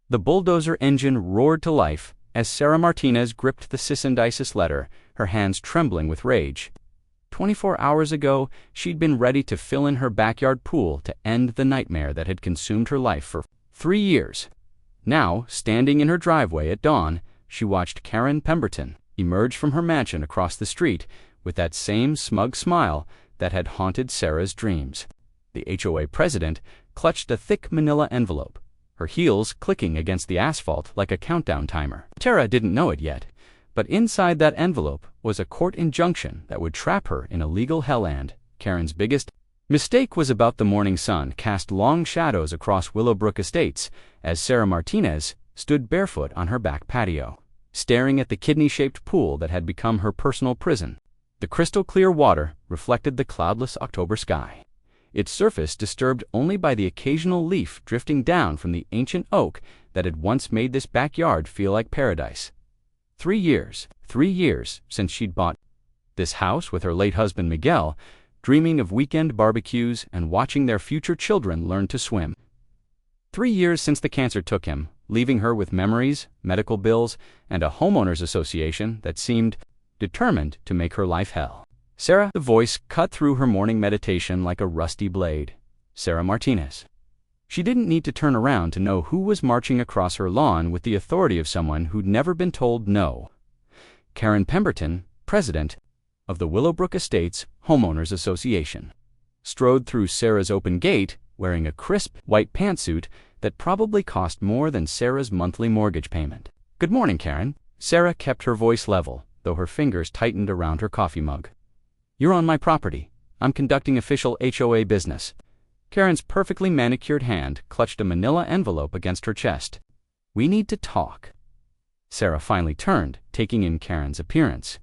The bulldozer engine roared to life as Sarah Martinez gripped the cis indices letter, her hands trembling with rage. 24 hours ago, she'd been ready to fill in her backyard pool to end the nightmare that had consumed her life for 3 years. Now, standing in her driveway at dawn, she watched Karen Pemberton emerge from her mansion across the street with that same smug smile that had haunted Sarah's dreams. The HOA president clutched a thick manila envelope, her heels clicking against the asphalt like a countdown timer. Sarah didn't know it yet, but inside that envelope was a court injunction that would trap her in a legal hell, and Karen's biggest mistake was about the morning sun cast long shadows across Willowbrook Estates as Sarah Martinez stood barefoot on her back patio, staring at the kidney-shaped pool that had become her personal prison. The crystal-clear water reflected the cloudless October sky, its surface disturbed only by the occasional leaf drifting down from the ancient oak that had once made this backyard feel like paradise. 3 years since she'd bought this house with her late husband Miguel, dreaming of weekend barbecues and watching their future children learn to swim. 3 years since the cancer took him, leaving her with memories, medical bills, and a homeowners association that seemed determined to make her life hell. Sarah, the voice cut through her morning meditation like a rusty blade. Sarah Martinez. She didn't need to turn around to know who was marching across her lawn with the authority of someone who'd never been told no. Karen Pemberton, president of the Willowbrook Estates Homeowners Association, strode through Sarah's open gate wearing a crisp white pantsuit that probably cost more than Sarah's monthly mortgage payment. "Good morning, Karen." Sarah kept her voice level, though her fingers tightened around her coffee mug. "You're on my property. I'm conducting official HOA business." Karen's perfectly manicured hand clutched a manila envelope against her chest. "We need to talk." Sarah finally turned, taking in Karen's appearance.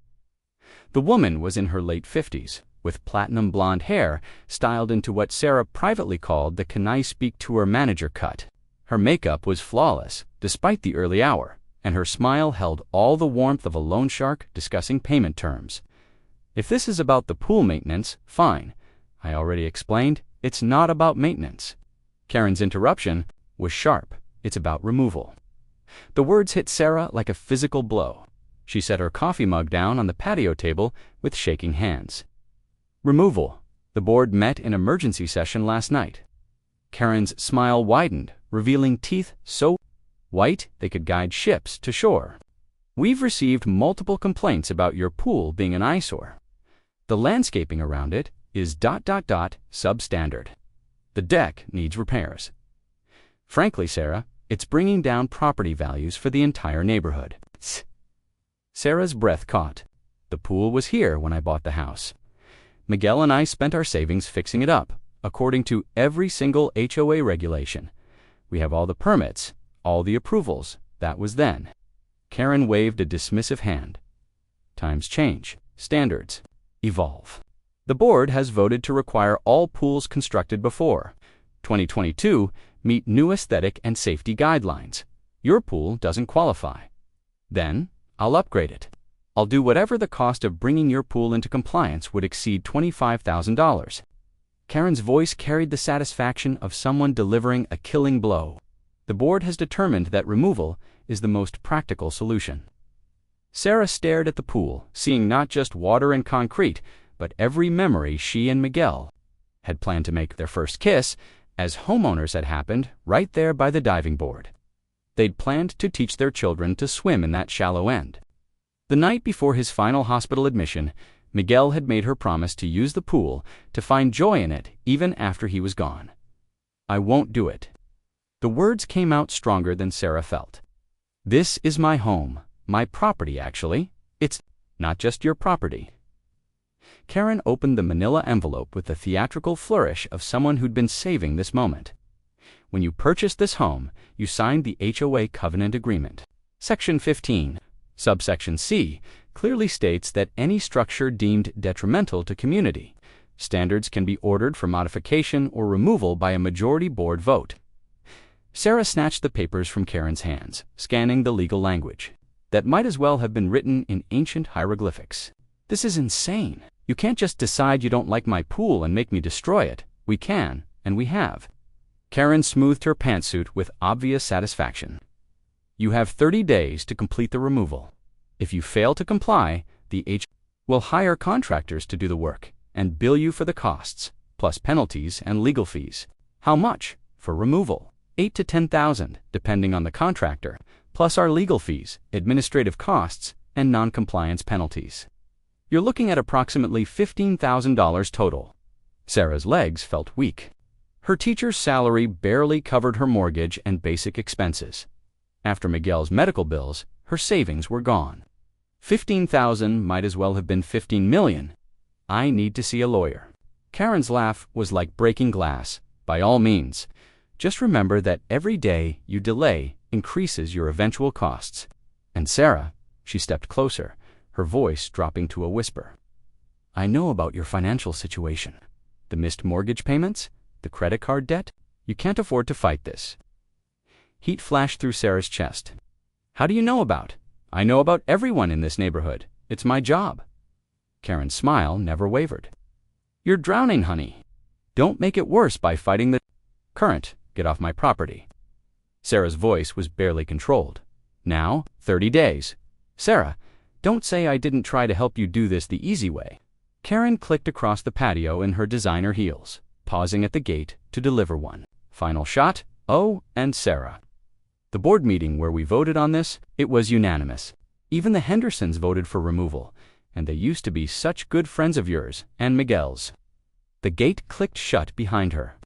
The woman was in her late 50s, with platinum blonde hair styled into what Sarah privately called the "Can I Speak to Her Manager" cut. Her makeup was flawless, despite the early hour, and her smile held all the warmth of a loan shark discussing payment terms. "If this is about the pool maintenance, fine. I already explained, it's not about maintenance." Karen's interruption was sharp. "It's about removal." The words hit Sarah like a physical blow. She set her coffee mug down on the patio table with shaking hands. "Removal. The board met in emergency session last night." Karen's smile widened, revealing teeth so white they could guide ships to shore. "We've received multiple complaints about your pool being an eyesore. The landscaping around it is ... substandard. The deck needs repairs. Frankly, Sarah, it's bringing down property values for the entire neighborhood." Sarah's breath caught. "The pool was here when I bought the house. Miguel and I spent our savings fixing it up, according to every single HOA regulation. We have all the permits, all the approvals. That was then." Karen waved a dismissive hand. "Times change. Standards evolve. The board has voted to require all pools constructed before 2022 meet new aesthetic and safety guidelines. Your pool doesn't qualify. Then, I'll upgrade it. I'll do whatever the cost of bringing your pool into compliance would exceed $25,000. Karen's voice carried the satisfaction of someone delivering a killing blow. "The board has determined that removal is the most practical solution." Sarah stared at the pool, seeing not just water and concrete, but every memory she and Miguel had planned to make. Their first kiss, as homeowners, had happened right there by the diving board. They'd planned to teach their children to swim in that shallow end. The night before his final hospital admission, Miguel had made her promise to use the pool to find joy in it even after he was gone. "I won't do it." The words came out stronger than Sarah felt. "This is my home, my property actually. It's not just your property." Karen opened the manila envelope with the theatrical flourish of someone who'd been saving this moment. "When you purchased this home, you signed the HOA covenant agreement. Section 15, subsection C, clearly states that any structure deemed detrimental to community standards can be ordered for modification or removal by a majority board vote." Sarah snatched the papers from Karen's hands, scanning the legal language that might as well have been written in ancient hieroglyphics. "This is insane. You can't just decide you don't like my pool and make me destroy it. We can, and we have." Karen smoothed her pantsuit with obvious satisfaction. You have 30 days to complete the removal. If you fail to comply, the HOA will hire contractors to do the work and bill you for the costs, plus penalties and legal fees. How much? For removal, $8,000 to $10,000, depending on the contractor, plus our legal fees, administrative costs, and non-compliance penalties. You're looking at approximately $15,000 total. Sarah's legs felt weak. Her teacher's salary barely covered her mortgage and basic expenses. After Miguel's medical bills, her savings were gone. $15,000 might as well have been $15 million. I need to see a lawyer. Karen's laugh was like breaking glass. By all means, just remember that every day you delay increases your eventual costs. And Sarah, she stepped closer, her voice dropping to a whisper. I know about your financial situation. The missed mortgage payments, the credit card debt. You can't afford to fight this. Heat flashed through Sarah's chest. How do you know about? I know about everyone in this neighborhood. It's my job. Karen's smile never wavered. You're drowning, honey. Don't make it worse by fighting the current. Get off my property. Sarah's voice was barely controlled. Now, 30 days. Sarah, don't say I didn't try to help you do this the easy way. Karen clicked across the patio in her designer heels, pausing at the gate to deliver one final shot. Oh, and Sarah. The board meeting where we voted on this, it was unanimous. Even the Hendersons voted for removal, and they used to be such good friends of yours and Miguel's. The gate clicked shut behind her,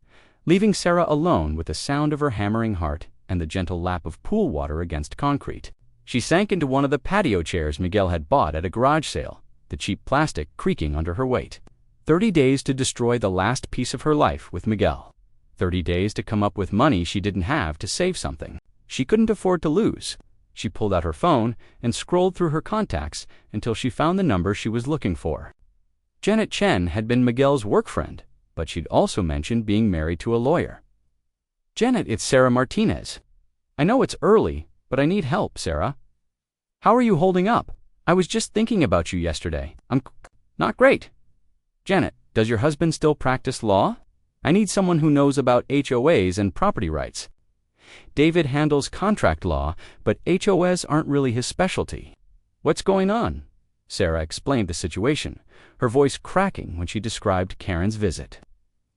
leaving Sarah alone with the sound of her hammering heart and the gentle lap of pool water against concrete. She sank into one of the patio chairs Miguel had bought at a garage sale, the cheap plastic creaking under her weight. 30 days to destroy the last piece of her life with Miguel. 30 days to come up with money she didn't have to save something she couldn't afford to lose. She pulled out her phone and scrolled through her contacts until she found the number she was looking for. Janet Chen had been Miguel's work friend, but she'd also mentioned being married to a lawyer. Janet, it's Sarah Martinez. I know it's early, but I need help, Sarah. How are you holding up? I was just thinking about you yesterday. I'm not great. Janet, does your husband still practice law? I need someone who knows about HOAs and property rights. David handles contract law, but HOAs aren't really his specialty. What's going on? Sarah explained the situation, her voice cracking when she described Karen's visit.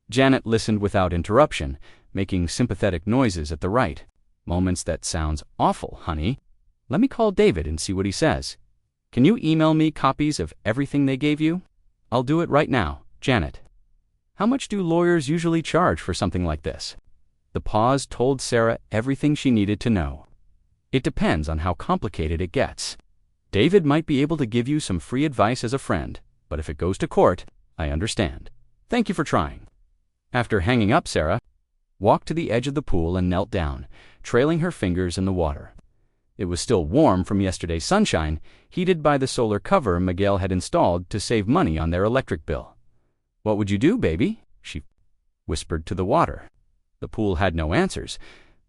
Janet listened without interruption, making sympathetic noises at the right. Moments that sounds awful, honey. Let me call David and see what he says. Can you email me copies of everything they gave you? I'll do it right now, Janet. How much do lawyers usually charge for something like this? The pause told Sarah everything she needed to know. It depends on how complicated it gets. David might be able to give you some free advice as a friend, but if it goes to court, I understand. Thank you for trying. After hanging up, Sarah walked to the edge of the pool and knelt down, trailing her fingers in the water. It was still warm from yesterday's sunshine, heated by the solar cover Miguel had installed to save money on their electric bill. What would you do, baby? She whispered to the water. The pool had no answers,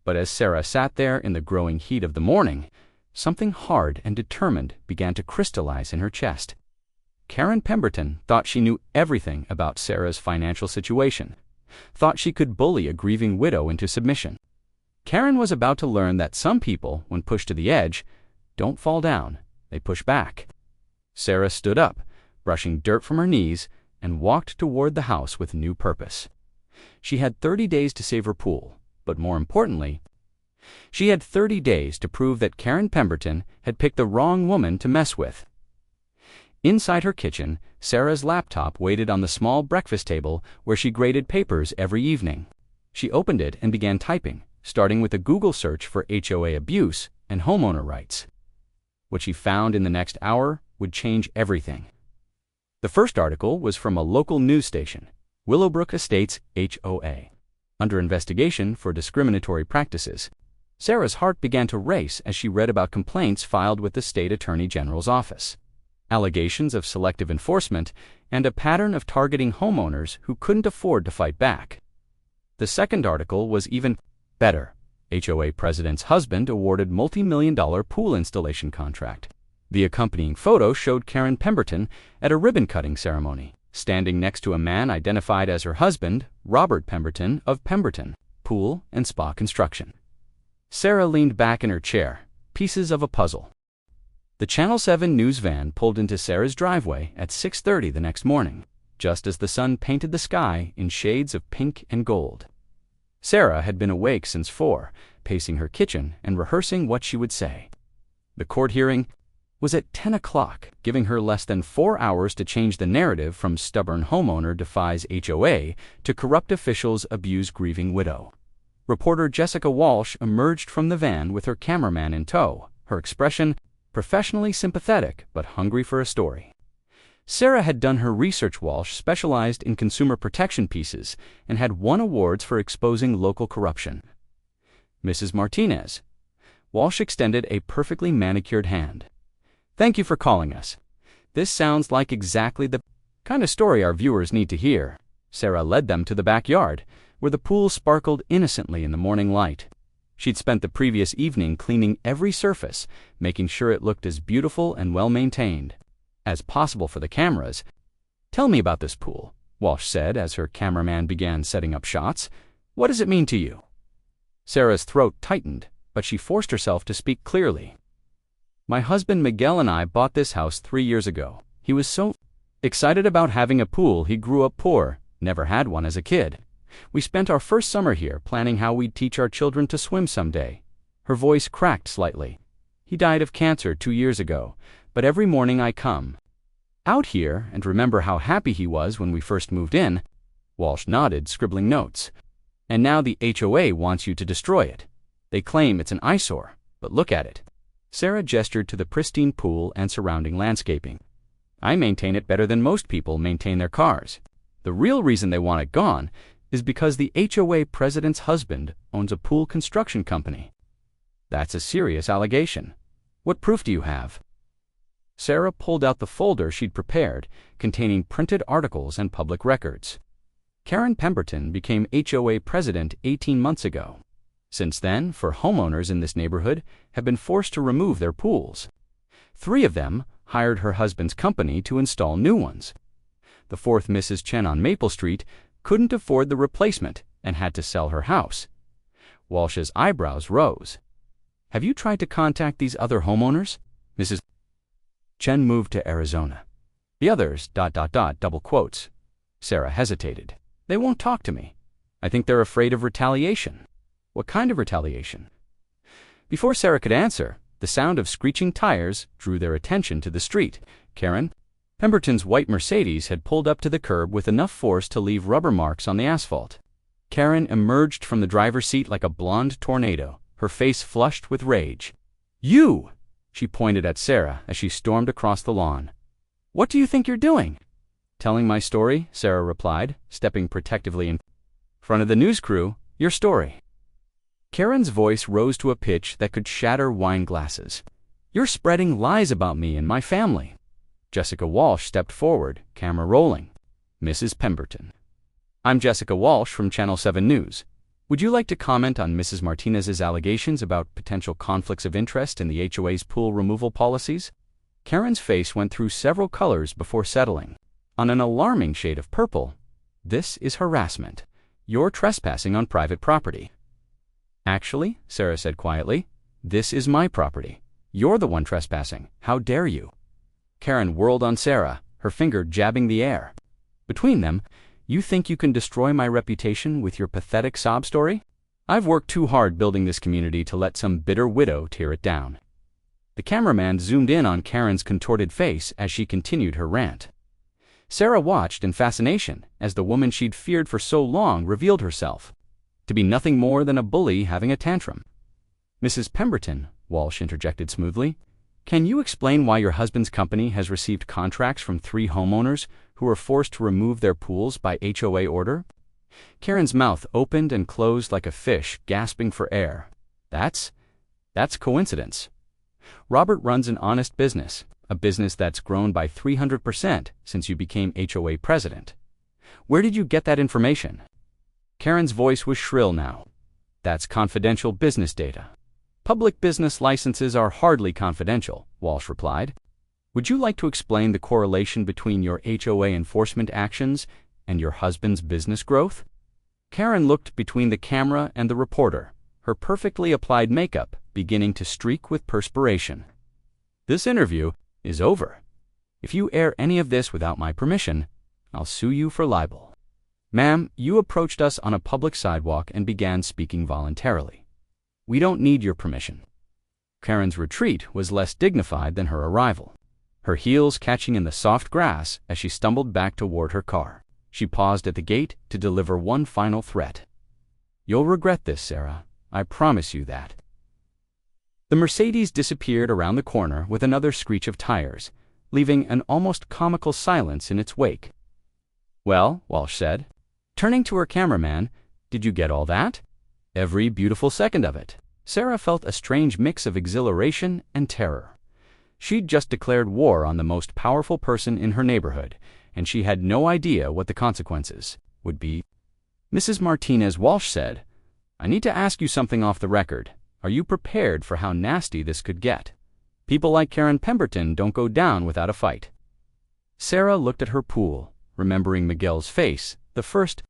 but as Sarah sat there in the growing heat of the morning, something hard and determined began to crystallize in her chest. Karen Pemberton thought she knew everything about Sarah's financial situation, thought she could bully a grieving widow into submission. Karen was about to learn that some people, when pushed to the edge, don't fall down, they push back. Sarah stood up, brushing dirt from her knees, and walked toward the house with new purpose. She had 30 days to save her pool, but more importantly, she had 30 days to prove that Karen Pemberton had picked the wrong woman to mess with. Inside her kitchen, Sarah's laptop waited on the small breakfast table where she graded papers every evening. She opened it and began typing, starting with a Google search for HOA abuse and homeowner rights. What she found in the next hour would change everything. The first article was from a local news station, Willowbrook Estates HOA. Under investigation for discriminatory practices, Sarah's heart began to race as she read about complaints filed with the state attorney general's office, allegations of selective enforcement, and a pattern of targeting homeowners who couldn't afford to fight back. The second article was even better. HOA president's husband awarded multi-million-dollar pool installation contract. The accompanying photo showed Karen Pemberton at a ribbon-cutting ceremony, standing next to a man identified as her husband, Robert Pemberton of Pemberton Pool and Spa Construction. Sarah leaned back in her chair, pieces of a puzzle. The Channel 7 news van pulled into Sarah's driveway at 6:30 the next morning, just as the sun painted the sky in shades of pink and gold. Sarah had been awake since 4, pacing her kitchen and rehearsing what she would say. The court hearing was at 10 o'clock, giving her less than 4 hours to change the narrative from stubborn homeowner defies HOA to corrupt officials abuse grieving widow. Reporter Jessica Walsh emerged from the van with her cameraman in tow, her expression professionally sympathetic but hungry for a story. Sarah had done her research. Walsh specialized in consumer protection pieces and had won awards for exposing local corruption. Mrs. Martinez. Walsh extended a perfectly manicured hand. Thank you for calling us. This sounds like exactly the kind of story our viewers need to hear. Sarah led them to the backyard, where the pool sparkled innocently in the morning light. She'd spent the previous evening cleaning every surface, making sure it looked as beautiful and well-maintained as possible for the cameras. Tell me about this pool, Walsh said as her cameraman began setting up shots. What does it mean to you? Sarah's throat tightened, but she forced herself to speak clearly. My husband Miguel and I bought this house 3 years ago. He was so excited about having a pool. He grew up poor, never had one as a kid. We spent our first summer here planning how we'd teach our children to swim someday. Her voice cracked slightly. He died of cancer 2 years ago, but every morning I come out here and remember how happy he was when we first moved in. Walsh nodded, scribbling notes. And now the HOA wants you to destroy it. They claim it's an eyesore, but look at it. Sarah gestured to the pristine pool and surrounding landscaping. I maintain it better than most people maintain their cars. The real reason they want it gone is because the HOA president's husband owns a pool construction company. That's a serious allegation. What proof do you have? Sarah pulled out the folder she'd prepared, containing printed articles and public records. Karen Pemberton became HOA president 18 months ago. Since then, homeowners in this neighborhood have been forced to remove their pools. 3 of them hired her husband's company to install new ones. The 4th Mrs. Chen on Maple Street couldn't afford the replacement and had to sell her house. Walsh's eyebrows rose. Have you tried to contact these other homeowners? Mrs. Chen moved to Arizona. The others, ... double quotes. Sarah hesitated. They won't talk to me. I think they're afraid of retaliation. What kind of retaliation? Before Sarah could answer, the sound of screeching tires drew their attention to the street. Karen Pemberton's white Mercedes had pulled up to the curb with enough force to leave rubber marks on the asphalt. Karen emerged from the driver's seat like a blonde tornado, her face flushed with rage. You! She pointed at Sarah as she stormed across the lawn. What do you think you're doing? Telling my story, Sarah replied, stepping protectively in front of the news crew. Your story. Karen's voice rose to a pitch that could shatter wine glasses. You're spreading lies about me and my family. Jessica Walsh stepped forward, camera rolling. Mrs. Pemberton. I'm Jessica Walsh from Channel 7 News. Would you like to comment on Mrs. Martinez's allegations about potential conflicts of interest in the HOA's pool removal policies? Karen's face went through several colors before settling on an alarming shade of purple. This is harassment. You're trespassing on private property. Actually, Sarah said quietly, this is my property. You're the one trespassing. How dare you? Karen whirled on Sarah, her finger jabbing the air. Between them, you think you can destroy my reputation with your pathetic sob story? I've worked too hard building this community to let some bitter widow tear it down. The cameraman zoomed in on Karen's contorted face as she continued her rant. Sarah watched in fascination as the woman she'd feared for so long revealed herself to be nothing more than a bully having a tantrum. Mrs. Pemberton, Walsh interjected smoothly, can you explain why your husband's company has received contracts from 3 homeowners who were forced to remove their pools by HOA order? Karen's mouth opened and closed like a fish gasping for air. That's coincidence. Robert runs an honest business, a business that's grown by 300% since you became HOA president. Where did you get that information? Karen's voice was shrill now. That's confidential business data. Public business licenses are hardly confidential, Walsh replied. Would you like to explain the correlation between your HOA enforcement actions and your husband's business growth? Karen looked between the camera and the reporter, her perfectly applied makeup beginning to streak with perspiration. "This interview is over. If you air any of this without my permission, I'll sue you for libel." "Ma'am, you approached us on a public sidewalk and began speaking voluntarily. We don't need your permission." Karen's retreat was less dignified than her arrival, her heels catching in the soft grass as she stumbled back toward her car. She paused at the gate to deliver one final threat. "You'll regret this, Sarah. I promise you that." The Mercedes disappeared around the corner with another screech of tires, leaving an almost comical silence in its wake. "Well," Walsh said, turning to her cameraman, "did you get all that?" "Every beautiful second of it." Sarah felt a strange mix of exhilaration and terror. She'd just declared war on the most powerful person in her neighborhood, and she had no idea what the consequences would be. Mrs. Martinez, Walsh said, "I need to ask you something off the record. Are you prepared for how nasty this could get? People like Karen Pemberton don't go down without a fight." Sarah looked at her pool, remembering Miguel's face, the first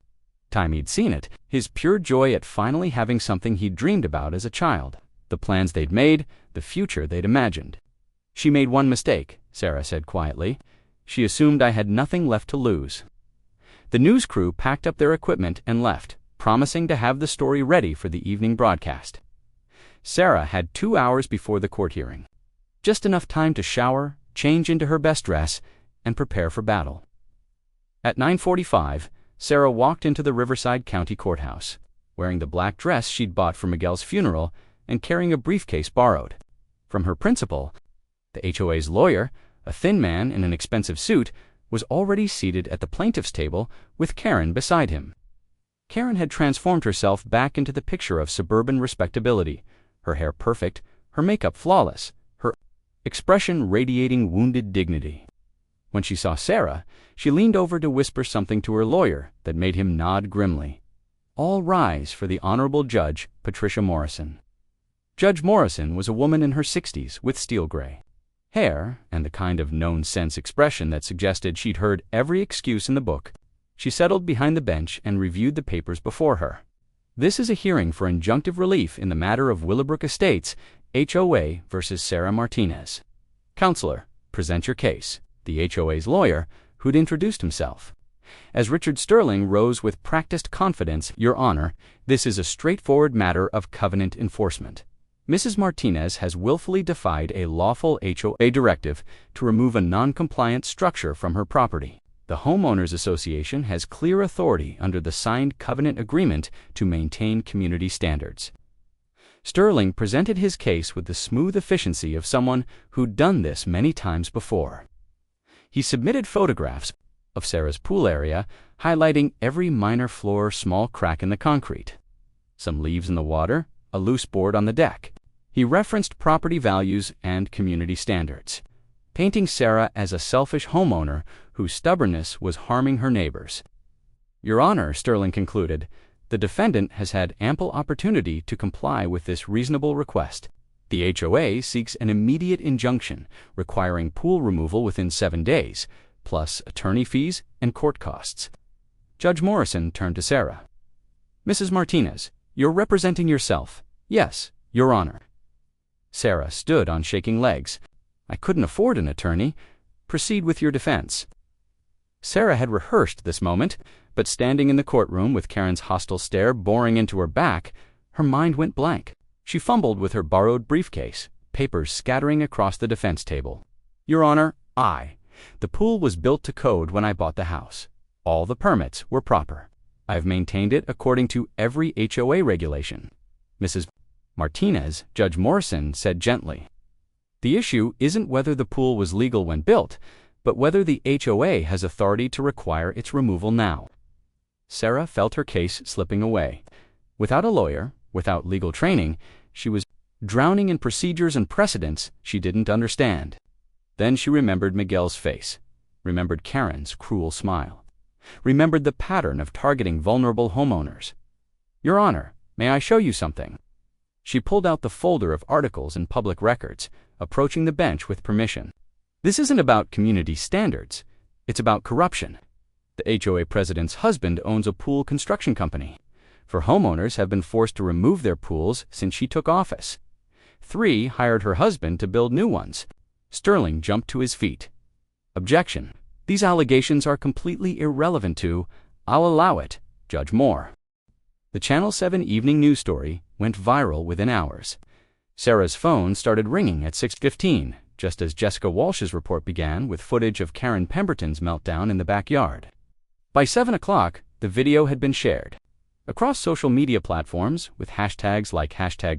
time he'd seen it, his pure joy at finally having something he'd dreamed about as a child, the plans they'd made, the future they'd imagined. "She made one mistake," Sarah said quietly. "She assumed I had nothing left to lose." The news crew packed up their equipment and left, promising to have the story ready for the evening broadcast. Sarah had 2 hours before the court hearing. Just enough time to shower, change into her best dress, and prepare for battle. At 9:45, Sarah walked into the Riverside County Courthouse, wearing the black dress she'd bought for Miguel's funeral and carrying a briefcase borrowed from her principal. The HOA's lawyer, a thin man in an expensive suit, was already seated at the plaintiff's table with Karen beside him. Karen had transformed herself back into the picture of suburban respectability, her hair perfect, her makeup flawless, her expression radiating wounded dignity. When she saw Sarah, she leaned over to whisper something to her lawyer that made him nod grimly. "All rise for the Honorable Judge Patricia Morrison." Judge Morrison was a woman in her 60s with steel gray hair and the kind of known-sense expression that suggested she'd heard every excuse in the book. She settled behind the bench and reviewed the papers before her. "This is a hearing for injunctive relief in the matter of Willowbrook Estates, HOA versus Sarah Martinez. Counselor, present your case." The HOA's lawyer, who'd introduced himself. As Richard Sterling rose with practiced confidence, "Your Honor, this is a straightforward matter of covenant enforcement. Mrs. Martinez has willfully defied a lawful HOA directive to remove a non-compliant structure from her property. The Homeowners Association has clear authority under the signed covenant agreement to maintain community standards." Sterling presented his case with the smooth efficiency of someone who'd done this many times before. He submitted photographs of Sarah's pool area, highlighting every minor flaw or small crack in the concrete, some leaves in the water, a loose board on the deck. He referenced property values and community standards, painting Sarah as a selfish homeowner whose stubbornness was harming her neighbors. "Your Honor," Sterling concluded, "the defendant has had ample opportunity to comply with this reasonable request. The HOA seeks an immediate injunction requiring pool removal within 7 days, plus attorney fees and court costs." Judge Morrison turned to Sarah. "Mrs. Martinez, you're representing yourself." "Yes, Your Honor." Sarah stood on shaking legs. "I couldn't afford an attorney. Proceed with your defense." Sarah had rehearsed this moment, but standing in the courtroom with Karen's hostile stare boring into her back, her mind went blank. She fumbled with her borrowed briefcase, papers scattering across the defense table. "Your Honor, the pool was built to code when I bought the house. All the permits were proper. I've maintained it according to every HOA regulation." "Mrs. Martinez," Judge Morrison said gently, "the issue isn't whether the pool was legal when built, but whether the HOA has authority to require its removal now." Sarah felt her case slipping away. Without a lawyer, without legal training, she was drowning in procedures and precedents she didn't understand. Then she remembered Miguel's face, remembered Karen's cruel smile, remembered the pattern of targeting vulnerable homeowners. "Your Honor, may I show you something?" She pulled out the folder of articles and public records, approaching the bench with permission. "This isn't about community standards. It's about corruption. The HOA president's husband owns a pool construction company. 4 homeowners have been forced to remove their pools since she took office. 3 hired her husband to build new ones. Sterling jumped to his feet. Objection. These allegations are completely irrelevant to, I'll allow it, Judge Moore. The Channel 7 evening news story went viral within hours. Sarah's phone started ringing at 6:15, just as Jessica Walsh's report began with footage of Karen Pemberton's meltdown in the backyard. By 7 o'clock, the video had been shared. Across social media platforms, with hashtags like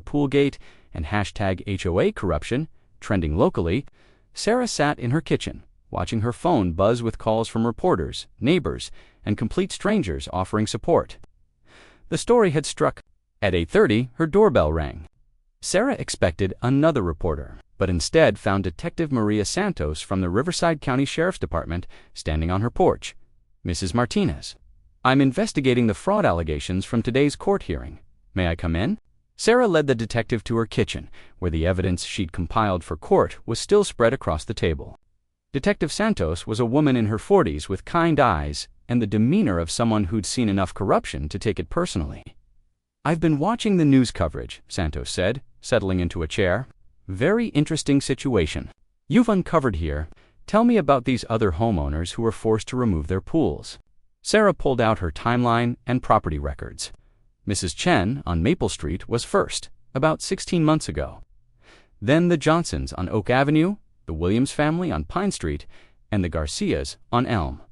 #Poolgate and #HOA corruption trending locally, Sarah sat in her kitchen, watching her phone buzz with calls from reporters, neighbors, and complete strangers offering support. The story had struck. At 8:30, her doorbell rang. Sarah expected another reporter, but instead found Detective Maria Santos from the Riverside County Sheriff's Department standing on her porch. Mrs. Martinez, I'm investigating the fraud allegations from today's court hearing. May I come in? Sarah led the detective to her kitchen, where the evidence she'd compiled for court was still spread across the table. Detective Santos was a woman in her 40s with kind eyes and the demeanor of someone who'd seen enough corruption to take it personally. I've been watching the news coverage, Santos said, settling into a chair. Very interesting situation you've uncovered here. Tell me about these other homeowners who were forced to remove their pools. Sarah pulled out her timeline and property records. Mrs. Chen on Maple Street was first, about 16 months ago. Then the Johnsons on Oak Avenue, the Williams family on Pine Street, and the Garcias on Elm.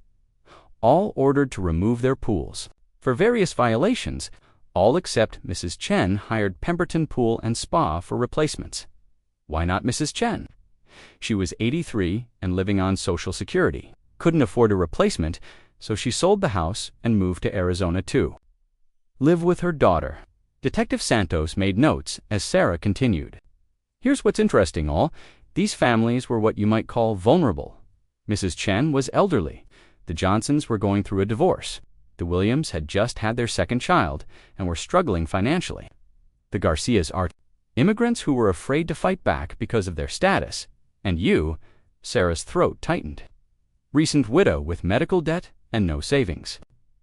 All ordered to remove their pools. For various violations, all except Mrs. Chen hired Pemberton Pool and Spa for replacements. Why not Mrs. Chen? She was 83 and living on Social Security, couldn't afford a replacement, so she sold the house and moved to Arizona to live with her daughter. Detective Santos made notes as Sarah continued. Here's what's interesting, all. These families were what you might call vulnerable. Mrs. Chen was elderly. The Johnsons were going through a divorce. The Williams had just had their second child and were struggling financially. The Garcias are immigrants who were afraid to fight back because of their status. And you, Sarah's throat tightened. Recent widow with medical debt and no savings.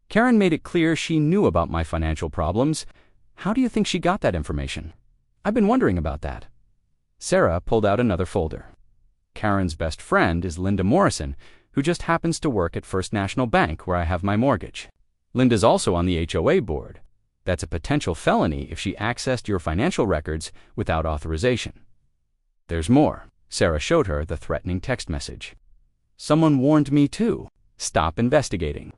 Karen made it clear she knew about my financial problems. How do you think she got that information? I've been wondering about that. Sarah pulled out another folder. Karen's best friend is Linda Morrison, who just happens to work at First National Bank where I have my mortgage. Linda's also on the HOA board. That's a potential felony if she accessed your financial records without authorization. There's more. Sarah showed her the threatening text message. Someone warned me too. Stop investigating.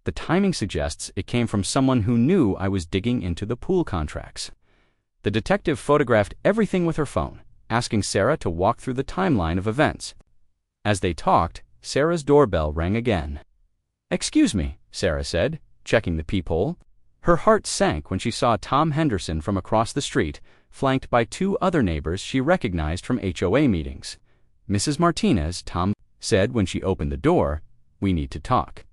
The timing suggests it came from someone who knew I was digging into the pool contracts. The detective photographed everything with her phone, asking Sarah to walk through the timeline of events. As they talked, Sarah's doorbell rang again. Excuse me, Sarah said, checking the peephole. Her heart sank when she saw Tom Henderson from across the street, flanked by 2 other neighbors she recognized from HOA meetings. Mrs. Martinez, Tom said when she opened the door, we need to talk.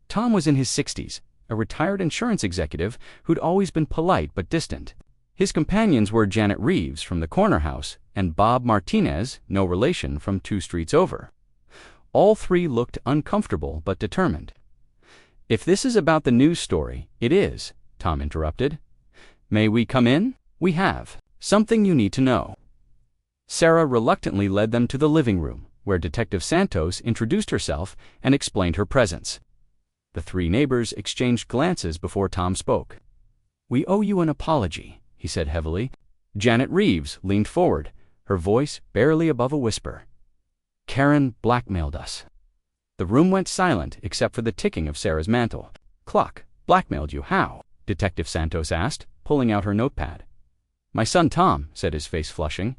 Tom was in his 60s, a retired insurance executive who'd always been polite but distant. His companions were Janet Reeves from the corner house and Bob Martinez, no relation, from 2 streets over. All 3 looked uncomfortable but determined. If this is about the news story, it is, Tom interrupted. May we come in? We have something you need to know. Sarah reluctantly led them to the living room, where Detective Santos introduced herself and explained her presence. The 3 neighbors exchanged glances before Tom spoke. We owe you an apology, he said heavily. Janet Reeves leaned forward, her voice barely above a whisper. Karen blackmailed us. The room went silent except for the ticking of Sarah's mantle. Clock. Blackmailed you how? Detective Santos asked, pulling out her notepad. My son Tom, said, his face flushing.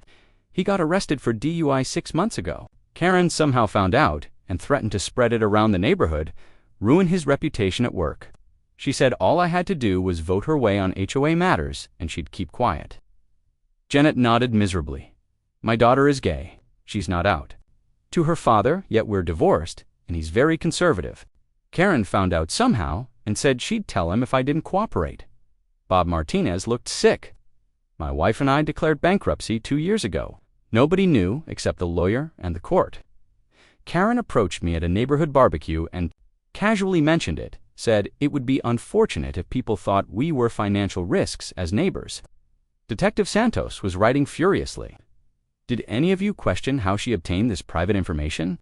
He got arrested for DUI 6 months ago. Karen somehow found out and threatened to spread it around the neighborhood, ruin his reputation at work. She said all I had to do was vote her way on HOA matters and she'd keep quiet. Janet nodded miserably. My daughter is gay. She's not out. To her father, yet we're divorced, and he's very conservative. Karen found out somehow and said she'd tell him if I didn't cooperate. Bob Martinez looked sick. My wife and I declared bankruptcy 2 years ago. Nobody knew except the lawyer and the court. Karen approached me at a neighborhood barbecue and casually mentioned it, said it would be unfortunate if people thought we were financial risks as neighbors. Detective Santos was writing furiously. Did any of you question how she obtained this private information?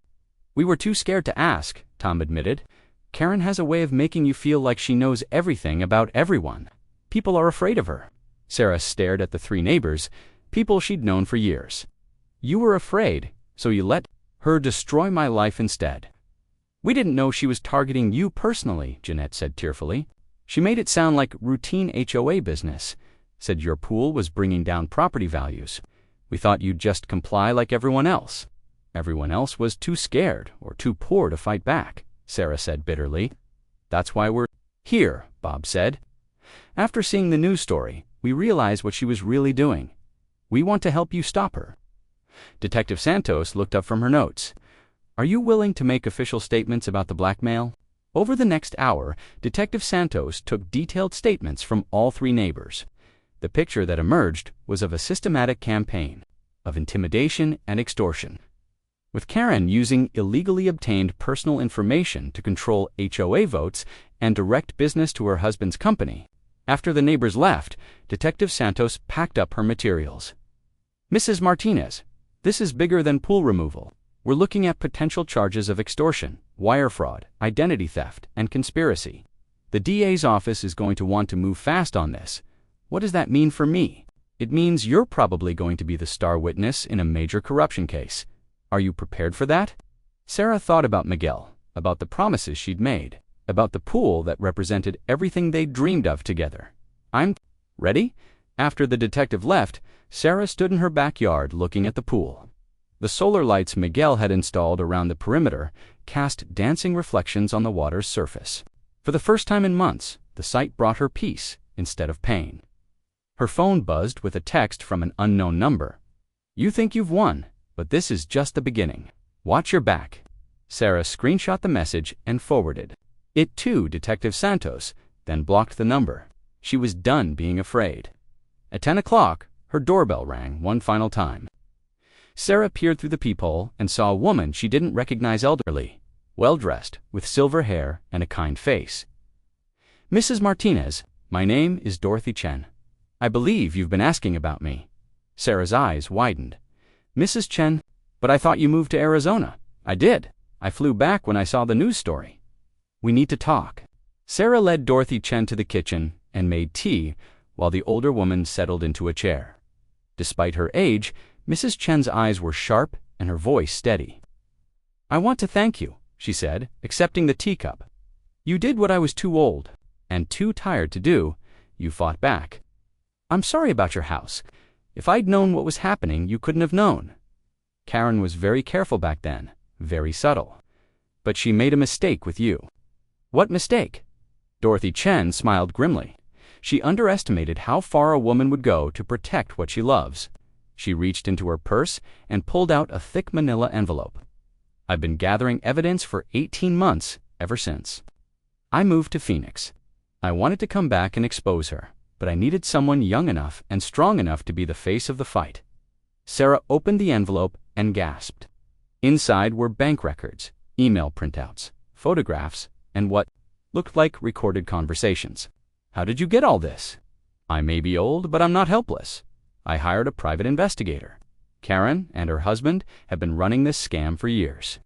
We were too scared to ask, Tom admitted. Karen has a way of making you feel like she knows everything about everyone. People are afraid of her. Sarah stared at the three neighbors, people she'd known for years. You were afraid, so you let her destroy my life instead. We didn't know she was targeting you personally, Jeanette said tearfully. She made it sound like routine HOA business, said your pool was bringing down property values. We thought you'd just comply like everyone else. Everyone else was too scared or too poor to fight back, Sarah said bitterly. That's why we're here, Bob said. After seeing the news story, we realized what she was really doing. We want to help you stop her. Detective Santos looked up from her notes. Are you willing to make official statements about the blackmail? Over the next hour, Detective Santos took detailed statements from all three neighbors. The picture that emerged was of a systematic campaign of intimidation and extortion, with Karen using illegally obtained personal information to control HOA votes and direct business to her husband's company. After the neighbors left, Detective Santos packed up her materials. Mrs. Martinez, this is bigger than pool removal. We're looking at potential charges of extortion, wire fraud, identity theft, and conspiracy. The DA's office is going to want to move fast on this. What does that mean for me? It means you're probably going to be the star witness in a major corruption case. Are you prepared for that? Sarah thought about Miguel, about the promises she'd made, about the pool that represented everything they'd dreamed of together. I'm ready? After the detective left, Sarah stood in her backyard looking at the pool. The solar lights Miguel had installed around the perimeter cast dancing reflections on the water's surface. For the first time in months, the sight brought her peace instead of pain. Her phone buzzed with a text from an unknown number. You think you've won, but this is just the beginning. Watch your back. Sarah screenshot the message and forwarded it to Detective Santos, then blocked the number. She was done being afraid. At 10 o'clock, her doorbell rang one final time. Sarah peered through the peephole and saw a woman she didn't recognize, elderly, well-dressed, with silver hair and a kind face. Mrs. Martinez, my name is Dorothy Chen. I believe you've been asking about me. Sarah's eyes widened. Mrs. Chen, but I thought you moved to Arizona. I did. I flew back when I saw the news story. We need to talk. Sarah led Dorothy Chen to the kitchen and made tea while the older woman settled into a chair. Despite her age, Mrs. Chen's eyes were sharp and her voice steady. I want to thank you, she said, accepting the teacup. You did what I was too old and too tired to do. You fought back. I'm sorry about your house. If I'd known what was happening, you couldn't have known. Karen was very careful back then, very subtle. But she made a mistake with you. What mistake? Dorothy Chen smiled grimly. She underestimated how far a woman would go to protect what she loves. She reached into her purse and pulled out a thick manila envelope. I've been gathering evidence for 18 months ever since. I moved to Phoenix. I wanted to come back and expose her, but I needed someone young enough and strong enough to be the face of the fight. Sarah opened the envelope and gasped. Inside were bank records, email printouts, photographs, and what looked like recorded conversations. How did you get all this? I may be old, but I'm not helpless. I hired a private investigator. Karen and her husband have been running this scam for years.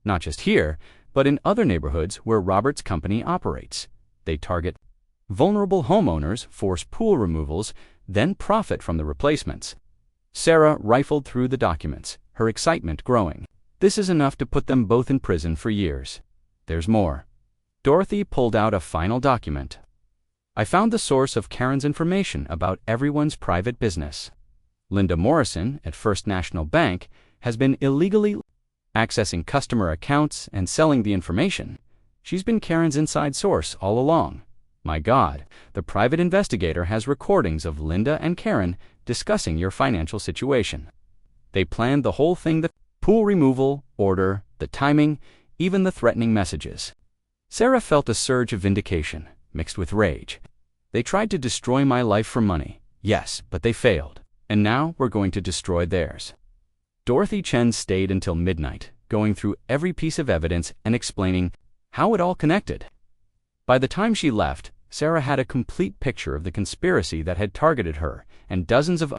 Not just here, but in other neighborhoods where Robert's company operates. They target vulnerable homeowners, force pool removals, then profit from the replacements. Sarah rifled through the documents, her excitement growing. This is enough to put them both in prison for years. There's more. Dorothy pulled out a final document. I found the source of Karen's information about everyone's private business. Linda Morrison at First National Bank has been illegally accessing customer accounts and selling the information. She's been Karen's inside source all along. My God, the private investigator has recordings of Linda and Karen discussing your financial situation. They planned the whole thing, the pool removal, order, the timing, even the threatening messages. Sarah felt a surge of vindication, mixed with rage. They tried to destroy my life for money, yes, but they failed. And now we're going to destroy theirs. Dorothy Chen stayed until midnight, going through every piece of evidence and explaining how it all connected. By the time she left, Sarah had a complete picture of the conspiracy that had targeted her, and dozens of